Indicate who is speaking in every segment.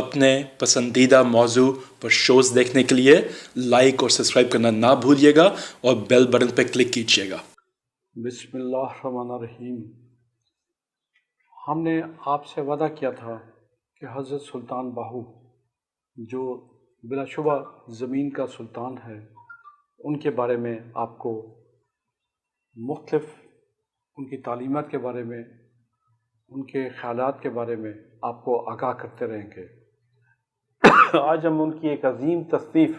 Speaker 1: اپنے پسندیدہ موضوع پر شوز دیکھنے کے لیے لائک اور سبسکرائب کرنا نہ بھولیے گا اور بیل بٹن پہ کلک کیجیے گا۔
Speaker 2: بسم اللہ الرحمن الرحیم۔ ہم نے آپ سے وعدہ کیا تھا کہ حضرت سلطان باہو جو بلا شبہ زمین کا سلطان ہے، ان کے بارے میں آپ کو مختلف ان کی تعلیمات کے بارے میں، ان کے خیالات کے بارے میں آپ کو آگاہ کرتے رہیں گے۔ آج ہم ان کی ایک عظیم تصنیف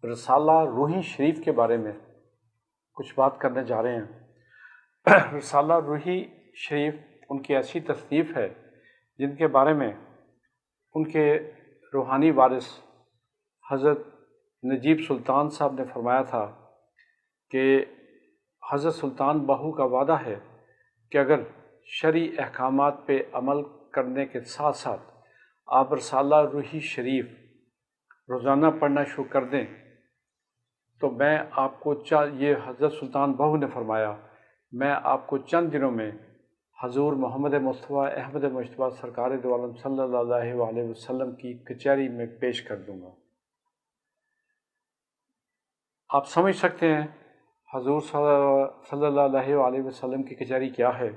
Speaker 2: رسالہ روحی شریف کے بارے میں کچھ بات کرنے جا رہے ہیں۔ رسالہ روحی شریف ان کی ایسی تصنیف ہے جن کے بارے میں ان کے روحانی وارث حضرت نجیب سلطان صاحب نے فرمایا تھا کہ حضرت سلطان باہو کا وعدہ ہے کہ اگر شرعی احکامات پہ عمل کرنے کے ساتھ ساتھ آپ رسالہ روحی شریف روزانہ پڑھنا شروع کر دیں تو میں آپ کو یہ حضرت سلطان باہو نے فرمایا، میں آپ کو چند دنوں میں حضور محمد مصطفیٰ احمد مجتبیٰ سرکار دو عالم صلی اللہ علیہ وسلم کی کچہری میں پیش کر دوں گا۔ آپ سمجھ سکتے ہیں حضور صلی اللہ علیہ وسلم کی کچہری کیا ہے،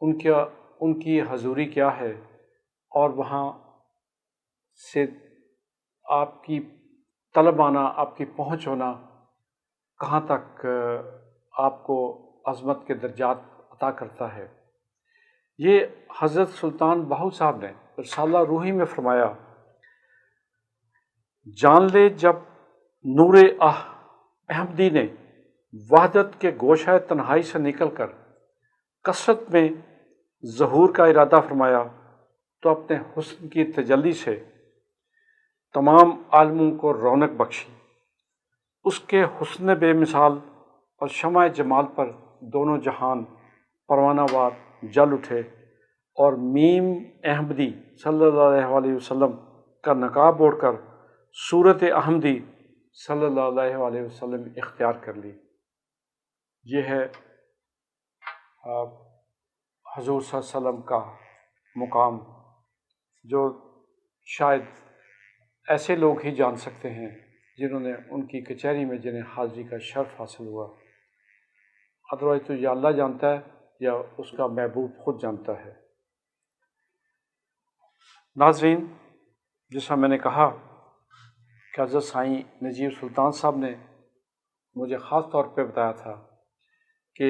Speaker 2: ان کی حضوری کیا ہے، اور وہاں سے آپ کی طلب آنا، آپ کی پہنچ ہونا کہاں تک آپ کو عظمت کے درجات عطا کرتا ہے۔ یہ حضرت سلطان باہو صاحب نے رسالہ روحی میں فرمایا، جان لے جب نور احمدی نے وحدت کے گوشہ تنہائی سے نکل کر کثرت میں ظہور کا ارادہ فرمایا تو اپنے حسن کی تجلی سے تمام عالموں کو رونق بخشی۔ اس کے حسن بے مثال اور شمع جمال پر دونوں جہان پروانہ وار جل اٹھے، اور میم احمدی صلی اللہ علیہ وسلم کا نقاب اوڑھ کر صورت احمدی صلی اللہ علیہ وسلم اختیار کر لی۔ یہ ہے حضور صلی اللہ علیہ وسلم کا مقام، جو شاید ایسے لوگ ہی جان سکتے ہیں جنہوں نے ان کی کچہری میں جنہیں حاضری کا شرف حاصل ہوا۔ ادروائز تو یا اللہ جانتا ہے یا اس کا محبوب خود جانتا ہے۔ ناظرین، جیسا میں نے کہا کہ حضرت سائیں نجیب سلطان صاحب نے مجھے خاص طور پہ بتایا تھا کہ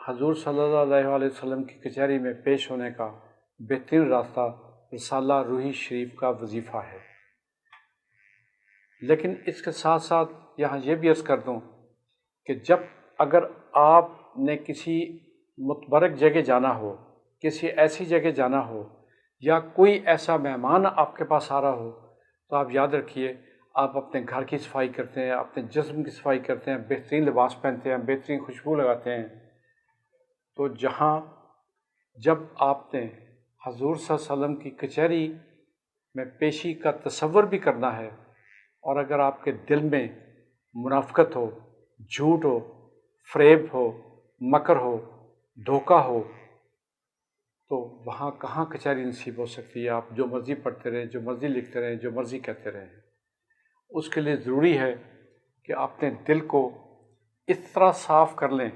Speaker 2: حضور صلی اللہ علیہ وسلم کی کچہری میں پیش ہونے کا بہترین راستہ رسالہ روحی شریف کا وظیفہ ہے۔ لیکن اس کے ساتھ ساتھ یہاں یہ بھی عرض کر دوں کہ اگر آپ نے کسی متبرک جگہ جانا ہو، کسی ایسی جگہ جانا ہو، یا کوئی ایسا مہمان آپ کے پاس آ رہا ہو، تو آپ یاد رکھیے آپ اپنے گھر کی صفائی کرتے ہیں، اپنے جسم کی صفائی کرتے ہیں، بہترین لباس پہنتے ہیں، بہترین خوشبو لگاتے ہیں، تو جب آپ نے حضور صلی اللہ علیہ وسلم کی کچہری میں پیشی کا تصور بھی کرنا ہے، اور اگر آپ کے دل میں منافقت ہو، جھوٹ ہو، فریب ہو، مکر ہو، دھوکہ ہو، تو وہاں کہاں کچہری نصیب ہو سکتی ہے۔ آپ جو مرضی پڑھتے رہیں، جو مرضی لکھتے رہیں، جو مرضی کہتے رہیں۔ اس کے لیے ضروری ہے کہ اپنے دل کو اس طرح صاف کر لیں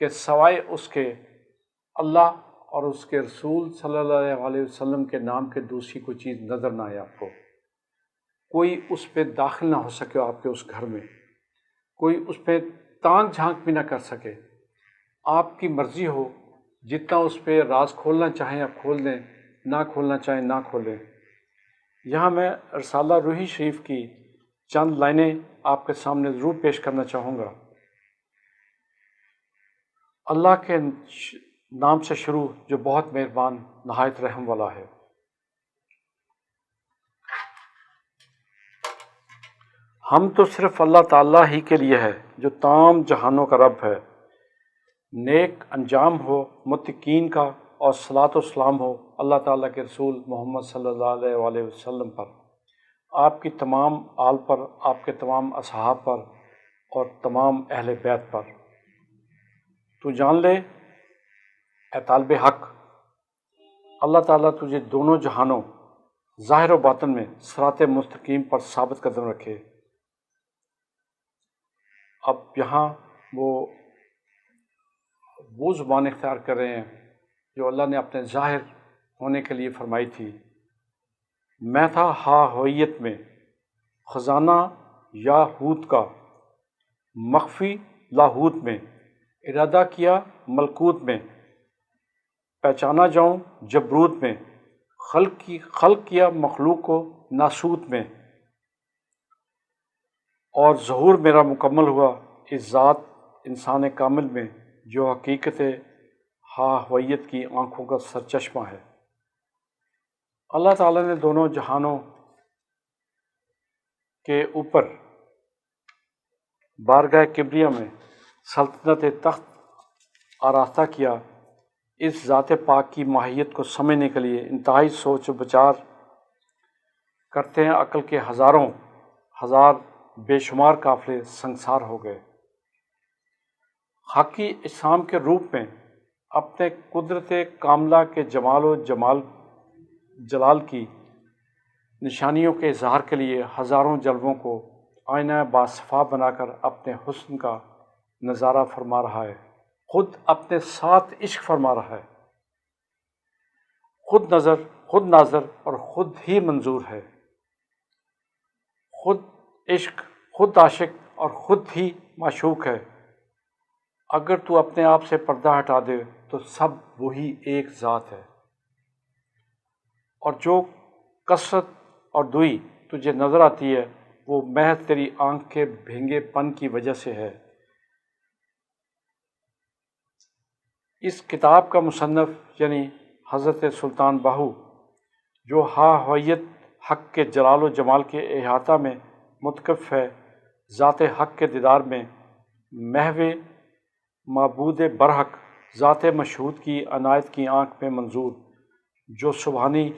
Speaker 2: کہ سوائے اس کے اللہ اور اس کے رسول صلی اللہ علیہ وسلم کے نام کے دوسری کوئی چیز نظر نہ آئے آپ کو، کوئی اس پہ داخل نہ ہو سکے آپ کے اس گھر میں، کوئی اس پہ تانگ جھانک بھی نہ کر سکے۔ آپ کی مرضی ہو، جتنا اس پہ راز کھولنا چاہیں آپ کھول دیں، نہ کھولنا چاہیں نہ کھولیں۔ یہاں میں رسالہ روحی شریف کی چند لائنیں آپ کے سامنے ضرور پیش کرنا چاہوں گا۔ اللہ کے نام سے شروع جو بہت مہربان نہایت رحم والا ہے۔ ہم تو صرف اللہ تعالیٰ ہی کے لیے ہے جو تمام جہانوں کا رب ہے۔ نیک انجام ہو متقین کا، اور صلاۃ و سلام ہو اللہ تعالیٰ کے رسول محمد صلی اللہ علیہ وسلم پر، آپ کی تمام آل پر، آپ کے تمام اصحاب پر، اور تمام اہل بیت پر۔ تو جان لے اے طالب حق، اللہ تعالیٰ تجھے دونوں جہانوں ظاہر و باطن میں صراط مستقیم پر ثابت قدم رکھے۔ اب یہاں وہ زبان اختیار کر رہے ہیں جو اللہ نے اپنے ظاہر ہونے کے لیے فرمائی تھی۔ میں تھا ہا ہویت میں خزانہ یا ہوت کا، مخفی لاہوت میں، ارادہ کیا ملکوت میں، پہچانا جاؤں جبروت میں، خلق کیا مخلوق کو ناسوت میں، اور ظہور میرا مکمل ہوا اس ذات انسان کامل میں جو حقیقت ہا ہویت کی آنکھوں کا سرچشمہ ہے۔ اللہ تعالیٰ نے دونوں جہانوں کے اوپر بارگاہ کبریہ میں سلطنت تخت آراستہ کیا۔ اس ذات پاک کی ماہیت کو سمجھنے کے لیے انتہائی سوچ و بچار کرتے ہیں عقل کے ہزاروں ہزار بے شمار قافلے سنگسار ہو گئے۔ حقی اجسام کے روپ میں اپنے قدرت کاملہ کے جمال و جلال کی نشانیوں کے اظہار کے لیے ہزاروں جلووں کو آئینہ باصفا بنا کر اپنے حسن کا نظارہ فرما رہا ہے، خود اپنے ساتھ عشق فرما رہا ہے، خود ناظر اور خود ہی منظور ہے، خود عشق، خود عاشق اور خود ہی معشوق ہے۔ اگر تو اپنے آپ سے پردہ ہٹا دے تو سب وہی ایک ذات ہے، اور جو کثرت اور دوئی تجھے نظر آتی ہے وہ محض تیری آنکھ کے بھینگے پن کی وجہ سے ہے۔ اس کتاب کا مصنف یعنی حضرت سلطان باہو، جو ہا ہویت حق کے جلال و جمال کے احاطہ میں متکف ہے، ذات حق کے دیدار میں محو معبود برحق ذات مشہود کی عنایت کی آنکھ میں منظور، جو سبحانی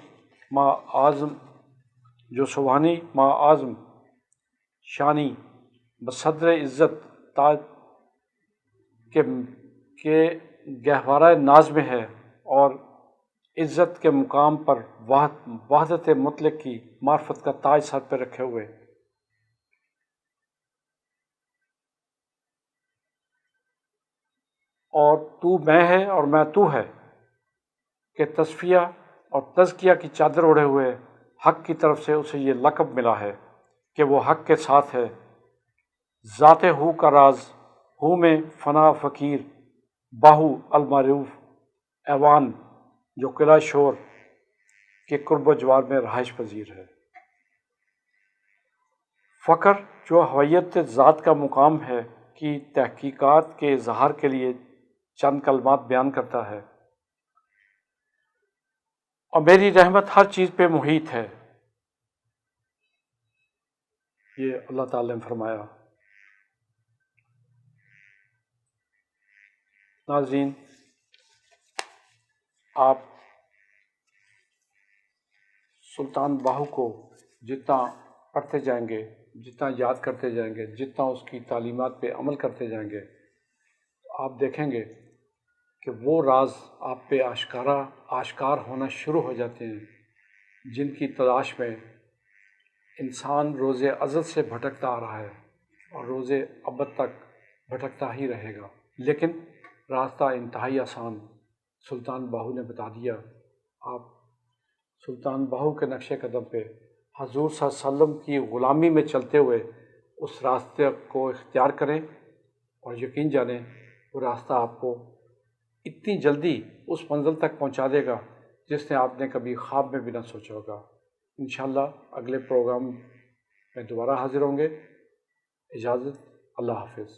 Speaker 2: ما اعظم شانی بصدر عزت تاج کے گہوارہ ناز میں ہے، اور عزت کے مقام پر وحدت مطلق کی معرفت کا تاج سر پہ رکھے ہوئے۔ اور تو میں ہے اور میں تو ہے کہ تصفیہ اور تزکیہ کی چادر اوڑھے ہوئے حق کی طرف سے اسے یہ لقب ملا ہے کہ وہ حق کے ساتھ ہے۔ ذات ہو کا راز ہو میں فنا فقیر، باہو المعروف ایوان جو قلعہ شور کے قرب و جوار میں رہائش پذیر ہے۔ فقر جو ہویت ذات کا مقام ہے کی تحقیقات کے اظہار کے لیے چند کلمات بیان کرتا ہے۔ اور میری رحمت ہر چیز پہ محیط ہے، یہ اللہ تعالیٰ نے فرمایا۔ ناظرین، آپ سلطان باہو کو جتنا پڑھتے جائیں گے، جتنا یاد کرتے جائیں گے، جتنا اس کی تعلیمات پہ عمل کرتے جائیں گے، آپ دیکھیں گے کہ وہ راز آپ پہ آشکار ہونا شروع ہو جاتے ہیں جن کی تلاش میں انسان روز ازل سے بھٹکتا آ رہا ہے اور روز ابد تک بھٹکتا ہی رہے گا، لیکن راستہ انتہائی آسان سلطان باہو نے بتا دیا۔ آپ سلطان باہو کے نقش قدم پہ حضور صلی اللہ علیہ وسلم کی غلامی میں چلتے ہوئے اس راستے کو اختیار کریں، اور یقین جانیں وہ راستہ آپ کو اتنی جلدی اس منزل تک پہنچا دے گا جس نے آپ نے کبھی خواب میں بھی نہ سوچا ہوگا۔ انشاءاللہ اگلے پروگرام میں دوبارہ حاضر ہوں گے۔ اجازت، اللہ حافظ۔